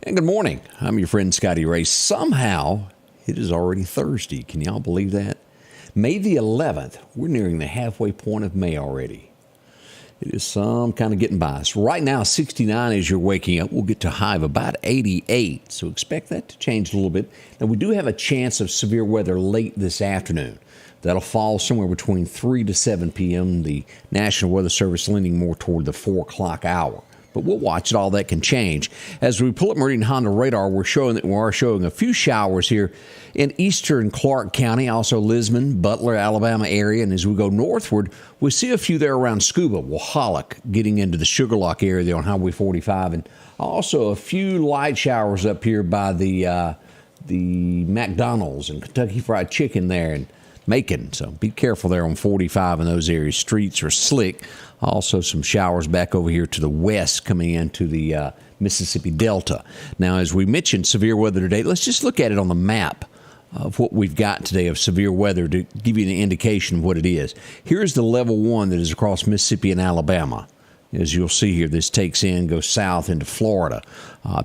And good morning. I'm your friend Scotty Ray. Somehow, it is already Thursday. Can y'all believe that? May the 11th. We're nearing the halfway point of May already. It is some kind of getting by us. Right now, 69 as you're waking up. We'll get to a high of about 88, so expect that to change a little bit. Now, we do have a chance of severe weather late this afternoon. That'll fall somewhere between 3 to 7 p.m. The National Weather Service leaning more toward the 4 o'clock hour. But we'll watch it. All that can change. As we pull up Meridian Honda radar, we're showing a few showers here in eastern Clark County, also Lisbon, Butler, Alabama area. And as we go northward, we see a few there around Scuba, Wahalak, getting into the Sugarlock area there on Highway 45. And also a few light showers up here by the McDonald's and Kentucky Fried Chicken there in Macon. So be careful there on 45 in those areas. Streets are slick. Also some showers back over here to the west coming into the Mississippi Delta. Now, as we mentioned, severe weather today, let's just look at it on the map of what we've got today of severe weather to give you an indication of what it is. Here's the level 1 that is across Mississippi and Alabama. As you'll see here, this goes south into Florida,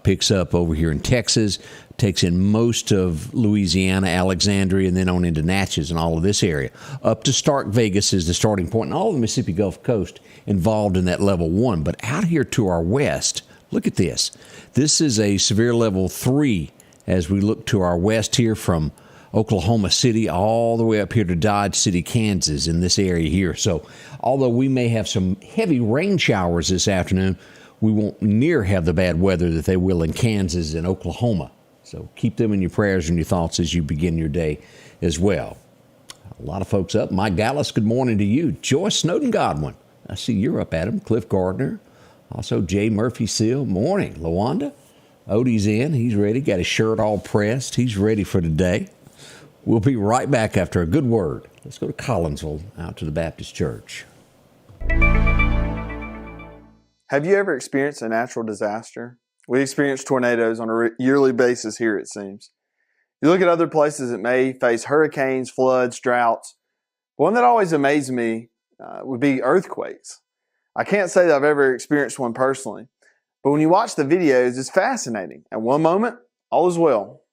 picks up over here in Texas, takes in most of Louisiana, Alexandria, and then on into Natchez and all of this area. Up to Stark Vegas is the starting point, and all of the Mississippi Gulf Coast involved in that level 1. But out here to our west, look at this. This is a severe level 3 as we look to our west here from Oklahoma City all the way up here to Dodge City, Kansas in this area here. So although we may have some heavy rain showers this afternoon, we won't near have the bad weather that they will in Kansas and Oklahoma. So keep them in your prayers and your thoughts as you begin your day as well. A lot of folks up. Mike Dallas, good morning to you. Joyce Snowden Godwin, I see you're up, Adam. Cliff Gardner. Also Jay Murphy Seal, morning. LaWanda, Odie's in. He's ready. Got his shirt all pressed. He's ready for today. We'll be right back after a good word. Let's go to Collinsville, out to the Baptist Church. Have you ever experienced a natural disaster? We experience tornadoes on a yearly basis here, it seems. You look at other places that may face hurricanes, floods, droughts. One that always amazed me would be earthquakes. I can't say that I've ever experienced one personally, but when you watch the videos, it's fascinating. At one moment, all is well.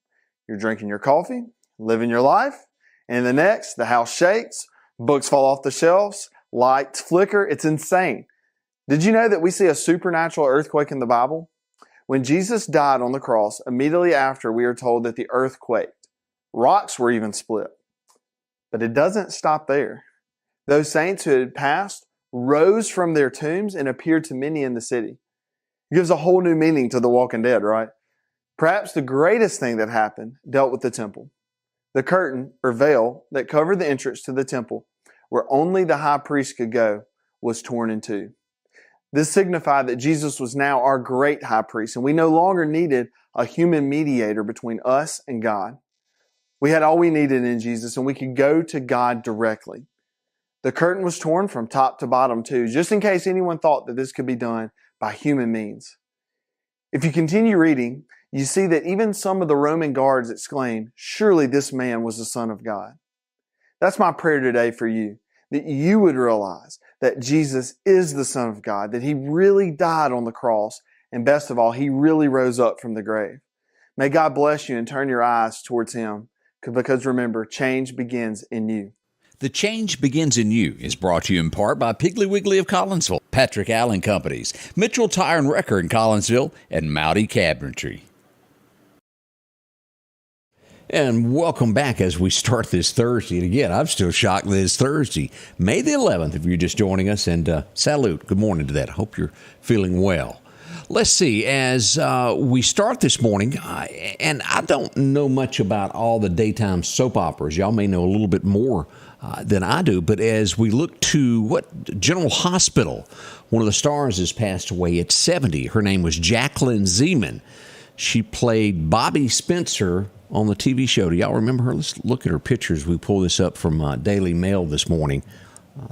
You're drinking your coffee, living your life, and the next, the house shakes, books fall off the shelves, lights flicker. It's insane. Did you know that we see a supernatural earthquake in the Bible? When Jesus died on the cross, immediately after, we are told that the earth quaked. Rocks were even split. But it doesn't stop there. Those saints who had passed rose from their tombs and appeared to many in the city. It gives a whole new meaning to the walking dead, right? Perhaps the greatest thing that happened dealt with the temple. The curtain or veil that covered the entrance to the temple, where only the high priest could go, was torn in two. This signified that Jesus was now our great high priest, and we no longer needed a human mediator between us and God. We had all we needed in Jesus, and we could go to God directly. The curtain was torn from top to bottom too, just in case anyone thought that this could be done by human means. If you continue reading, you see that even some of the Roman guards exclaimed, "Surely this man was the Son of God." That's my prayer today for you, that you would realize that Jesus is the Son of God, that He really died on the cross, and best of all, He really rose up from the grave. May God bless you and turn your eyes towards Him, because remember, change begins in you. The Change Begins in You is brought to you in part by Piggly Wiggly of Collinsville, Patrick Allen Companies, Mitchell Tire and Wrecker in Collinsville, and Mowdy Cabinetry. And welcome back as we start this Thursday. And again, I'm still shocked that it's Thursday, May the 11th, if you're just joining us. And salute. Good morning to that. I hope you're feeling well. Let's see, as we start this morning, and I don't know much about all the daytime soap operas. Y'all may know a little bit more than I do. But as we look to General Hospital, one of the stars has passed away at 70. Her name was Jacqueline Zeman. She played Bobby Spencer on the TV show. Do y'all remember her? Let's look at her pictures. We pulled this up from Daily Mail this morning.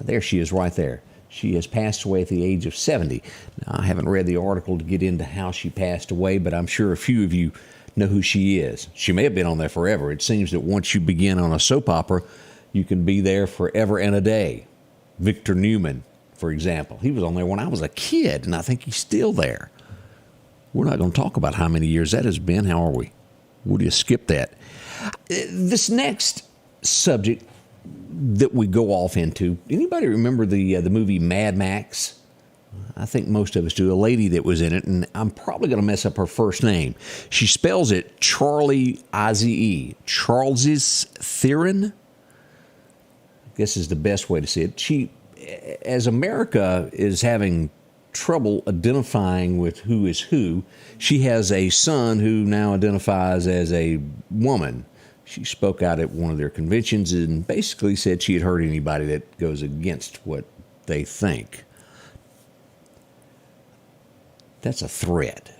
There she is right there. She has passed away at the age of 70. Now, I haven't read the article to get into how she passed away, but I'm sure a few of you know who she is. She may have been on there forever. It seems that once you begin on a soap opera, you can be there forever and a day. Victor Newman, for example. He was on there when I was a kid, and I think he's still there. We're not going to talk about how many years that has been, how are we? We'll just skip that. This next subject that we go off into, anybody remember the movie Mad Max? I think most of us do. A lady that was in it, and I'm probably going to mess up her first name. She spells it Charlie I-Z-E. Charles Theron, I guess is the best way to say it. She, as America is having trouble identifying with who is who, she has a son who now identifies as a woman. She spoke out at one of their conventions and basically said she had heard anybody that goes against what they think. That's a threat.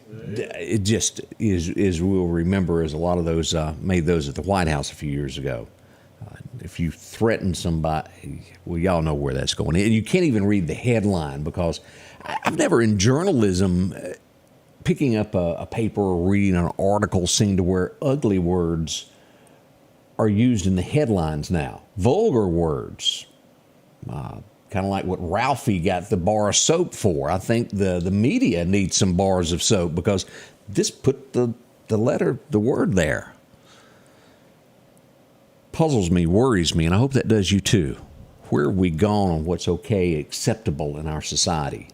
It just is we'll remember, as a lot of those made those at the White House a few years ago. If you threaten somebody, well, y'all know where that's going. And you can't even read the headline, because I've never in journalism picking up a paper or reading an article seen to where ugly words are used in the headlines now. Vulgar words. Kind of like what Ralphie got the bar of soap for. I think the media needs some bars of soap, because this put the word there. Puzzles me, worries me, and I hope that does you too. Where have we gone on what's okay, acceptable in our society?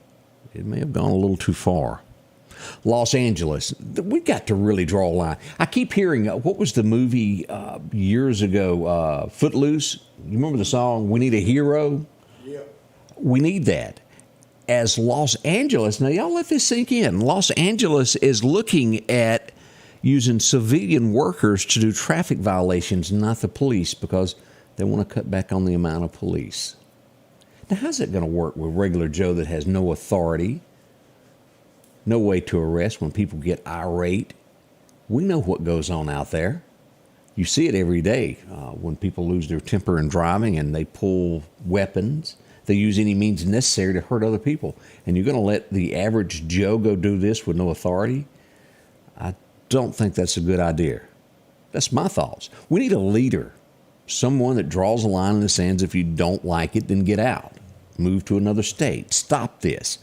It may have gone a little too far. Los Angeles, we got to really draw a line. I keep hearing, what was the movie years ago, Footloose? You remember the song, We Need a Hero? We need that. As Los Angeles, now y'all let this sink in. Los Angeles is looking at using civilian workers to do traffic violations, not the police, because they want to cut back on the amount of police. Now, how's it going to work with regular Joe that has no authority, no way to arrest when people get irate? We know what goes on out there. You see it every day when people lose their temper in driving and they pull weapons. They use any means necessary to hurt other people. And you're going to let the average Joe go do this with no authority? I don't think that's a good idea. That's my thoughts. We need a leader, someone that draws a line in the sands. If you don't like it, then get out. Move to another state. Stop this.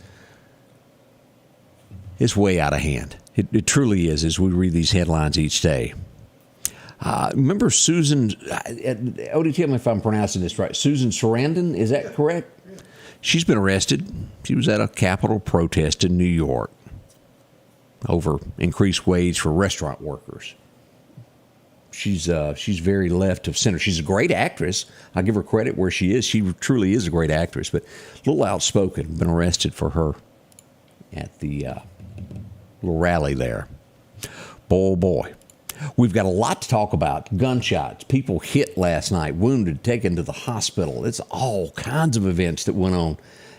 It's way out of hand. It truly is, as we read these headlines each day. Remember Susan, Odie, tell me if I'm pronouncing this right. Susan Sarandon, is that correct? She's been arrested. She was at a Capitol protest in New York over increased wage for restaurant workers. She's very left of center. She's a great actress. I give her credit where she is. She truly is a great actress, but a little outspoken. Been arrested for her at the little rally there. Boy. We've got a lot to talk about. Gunshots, people hit last night, wounded, taken to the hospital. It's all kinds of events that went on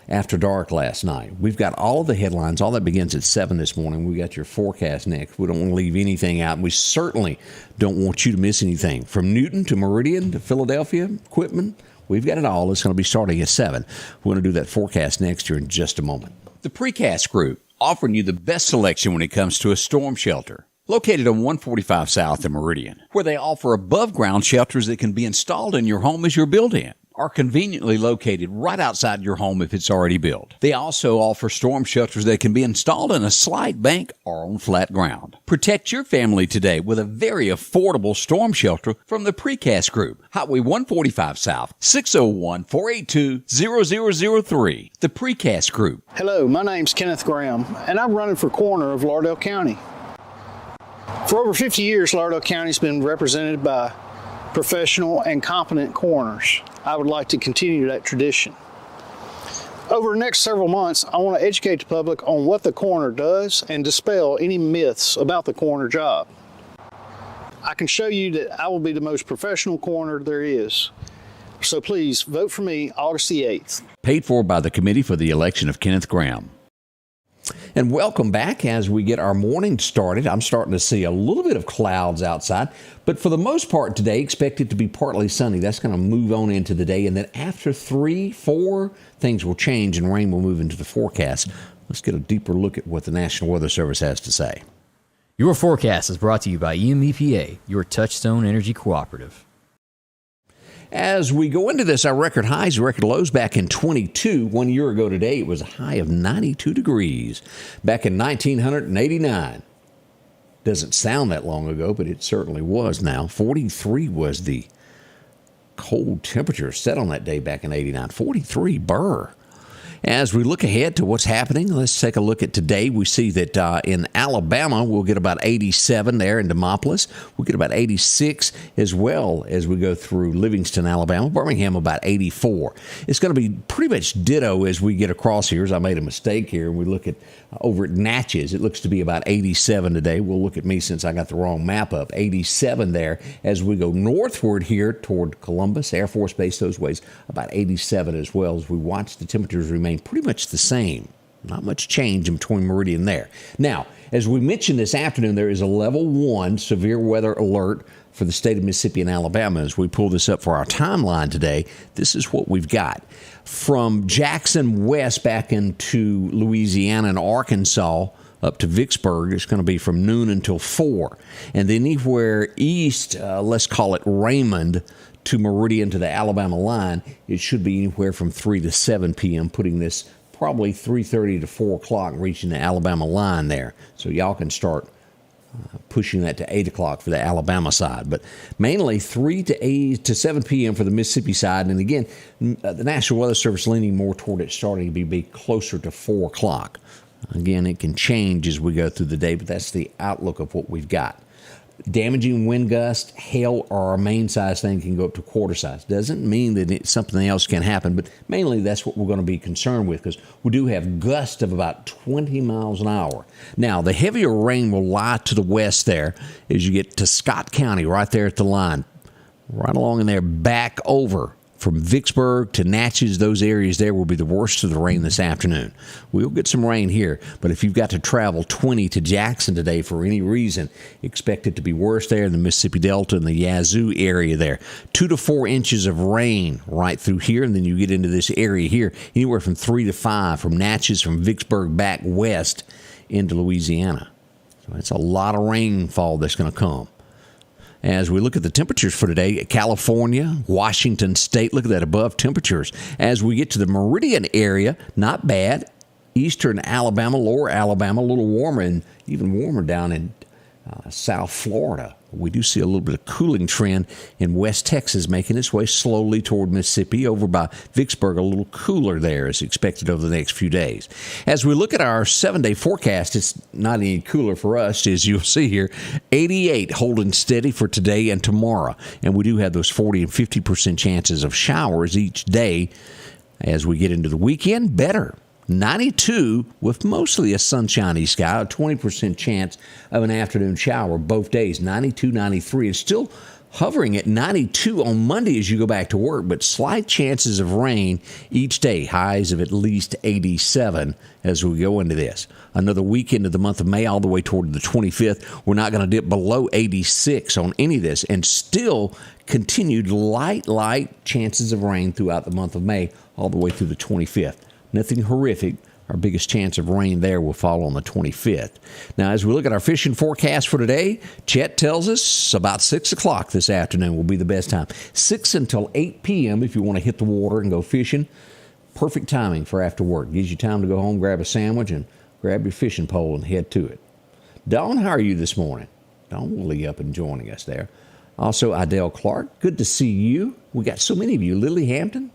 after dark last night. We've got all the headlines. All that begins at 7 this morning. We got your forecast next. We don't want to leave anything out. We certainly don't want you to miss anything. From Newton to Meridian to Philadelphia, Quitman, we've got it all. It's going to be starting at 7. We're going to do that forecast next here in just a moment. The Precast Group, offering you the best selection when it comes to a storm shelter. Located on 145 South in Meridian, where they offer above-ground shelters that can be installed in your home as you're built in, are conveniently located right outside your home if it's already built. They also offer storm shelters that can be installed in a slight bank or on flat ground. Protect your family today with a very affordable storm shelter from the Precast Group. Highway 145 South, 601-482-0003. The Precast Group. Hello, my name's Kenneth Graham, and I'm running for coroner of Lauderdale County. For over 50 years, Lauderdale County's been represented by professional and competent coroners. I would like to continue that tradition. Over the next several months, I want to educate the public on what the coroner does and dispel any myths about the coroner job. I can show you that I will be the most professional coroner there is. So please vote for me August the 8th. Paid for by the Committee for the Election of Kenneth Graham. And welcome back as we get our morning started. I'm starting to see a little bit of clouds outside, but for the most part today, expect it to be partly sunny. That's going to move on into the day, and then after 3, 4, things will change and rain will move into the forecast. Let's get a deeper look at what the National Weather Service has to say. Your forecast is brought to you by EMEPA, your Touchstone Energy Cooperative. As we go into this, our record highs, record lows back in 22. 1 year ago today, it was a high of 92 degrees. Back in 1989. Doesn't sound that long ago, but it certainly was now. 43 was the cold temperature set on that day back in 89. 43, burr. As we look ahead to what's happening, let's take a look at today. We see that in Alabama, we'll get about 87 there in Demopolis. We'll get about 86 as well as we go through Livingston, Alabama. Birmingham, about 84. It's going to be pretty much ditto as we get across here, as I made a mistake here. We look at over at Natchez. It looks to be about 87 today. We'll look at me since I got the wrong map up. 87 there. As we go northward here toward Columbus, Air Force Base, those ways, about 87 as well. As we watch the temperatures remain pretty much the same. Not much change in between meridian there. Now, as we mentioned this afternoon, there is a level 1 severe weather alert for the state of Mississippi and Alabama. As we pull this up for our timeline today, this is what we've got. From Jackson west back into Louisiana and Arkansas up to Vicksburg, it's going to be from noon until 4. And then anywhere east, let's call it Raymond, to Meridian to the Alabama line, it should be anywhere from 3 to 7 p.m., putting this probably 3:30 to 4 o'clock, reaching the Alabama line there. So y'all can start pushing that to 8 o'clock for the Alabama side. But mainly 3 to 7 p.m. for the Mississippi side. And again, the National Weather Service leaning more toward it starting to be closer to 4 o'clock. Again, it can change as we go through the day, but that's the outlook of what we've got. Damaging wind gust, hail, or our main size thing can go up to quarter size. Doesn't mean that something else can happen, but mainly that's what we're going to be concerned with because we do have gusts of about 20 miles an hour. Now, the heavier rain will lie to the west there as you get to Scott County, right there at the line. Right along in there, back over from Vicksburg to Natchez, those areas there will be the worst of the rain this afternoon. We'll get some rain here, but if you've got to travel 20 to Jackson today for any reason, expect it to be worse there in the Mississippi Delta and the Yazoo area there. 2 to 4 inches of rain right through here, and then you get into this area here, anywhere from 3 to 5 from Natchez, from Vicksburg back west into Louisiana. So that's a lot of rainfall that's going to come. As we look at the temperatures for today, California, Washington State, look at that above temperatures. As we get to the Meridian area, not bad. Eastern Alabama, lower Alabama, a little warmer and even warmer down in South Florida. We do see a little bit of cooling trend in West Texas making its way slowly toward Mississippi. Over by Vicksburg, a little cooler there is expected over the next few days. As we look at our 7-day forecast, it's not any cooler for us, as you'll see here. 88 holding steady for today and tomorrow. And we do have those 40 and 50% chances of showers each day. As we get into the weekend, better. 92 with mostly a sunshiny sky, a 20% chance of an afternoon shower both days, 92, 93. It's still hovering at 92 on Monday as you go back to work, but slight chances of rain each day, highs of at least 87 as we go into this. Another weekend of the month of May all the way toward the 25th. We're not going to dip below 86 on any of this, and still continued light chances of rain throughout the month of May all the way through the 25th. Nothing horrific. Our biggest chance of rain there will fall on the 25th. Now, as we look at our fishing forecast for today, Chet tells us about 6 o'clock this afternoon will be the best time. 6 until 8 p.m. if you want to hit the water and go fishing. Perfect timing for after work. Gives you time to go home, grab a sandwich, and grab your fishing pole and head to it. Dawn, how are you this morning? Dawn will be up and joining us there. Also, Idell Clark, good to see you. We got so many of you. Lily Hampton,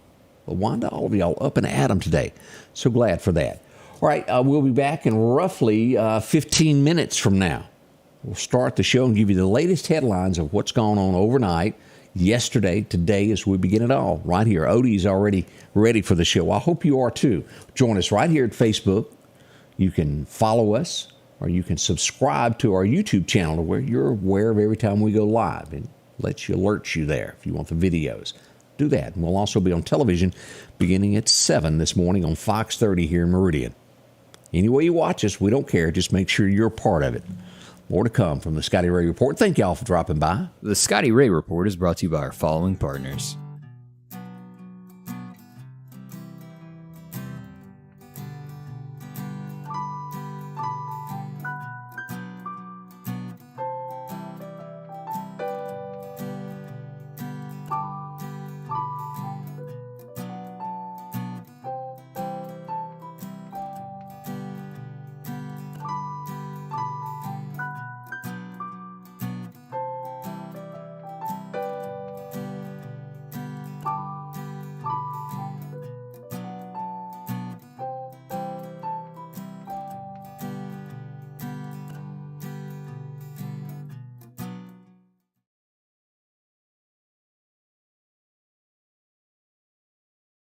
Wanda, all of y'all up and at 'em today. So glad for that. All right, we'll be back in roughly 15 minutes from now. We'll start the show and give you the latest headlines of what's gone on overnight, yesterday, today, as we begin it all right here. Odie's already ready for the show. I hope you are too. Join us right here at Facebook. You can follow us, or you can subscribe to our YouTube channel to where you're aware of every time we go live. It lets you alert you there if you want the videos. Do that. And we'll also be on television beginning at 7 this morning on Fox 30 here in Meridian. Any way you watch us, we don't care. Just make sure you're a part of it. More to come from the Scotty Ray Report. Thank y'all for dropping by. The Scotty Ray Report is brought to you by our following partners: